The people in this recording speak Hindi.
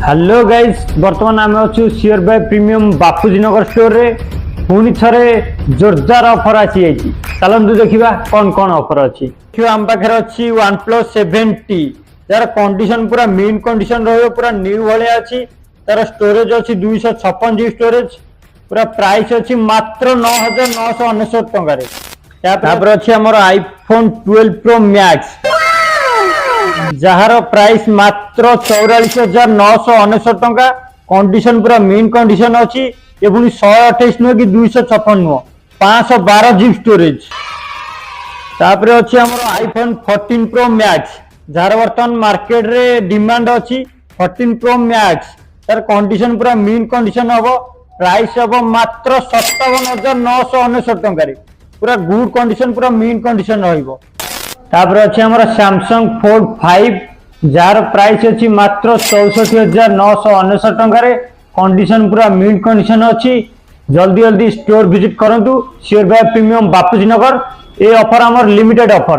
हेलो गाइस, बर्तमान आम अच्छु सियोर बाय प्रीमियम बापूजीनगर स्टोर रे पुणी थे जोरदार ऑफर आसी चलतु देखा कौन कौन ऑफर अच्छी। आम पाखे अच्छी OnePlus 7T यार कंडीशन पूरा मीन कंडीशन पूरा न्यू भाया अच्छी। तार स्टोरेज अच्छी 256 GB स्टोरेज। पूरा प्राइस अच्छी मात्र 9,999 टकर। अच्छी आम iPhone 12 Pro Max jar price मात्र 44,999 टंका। कंडीशन पूरा मीन कंडीशन अच्छी। ये पुणी 128 नुह कि 256 नुह 512 GB स्टोरेज। तापर अच्छी आम iPhone 14 Pro Max जार बर्तमान मार्केट रे डिमांड अच्छी 14 Pro Max। तार कंडीशन पूरा मीन कंडीशन हम। प्राइस हम मात्र 57,999 टंका। पूरा गुड कंडीशन पूरा मीन कंडीशन रहिबो। तापर अच्छे हमर सैमसंग फोल्ड 5 जार प्राइस अच्छी मात्र 64,999 टंका। कंडीशन पूरा मिंट कंडीशन अच्छी। जल्दी जल्दी स्टोर विजिट करंतु सियोर बाय प्रीमियम बापूजीनगर। ये ऑफर हमर लिमिटेड ऑफर।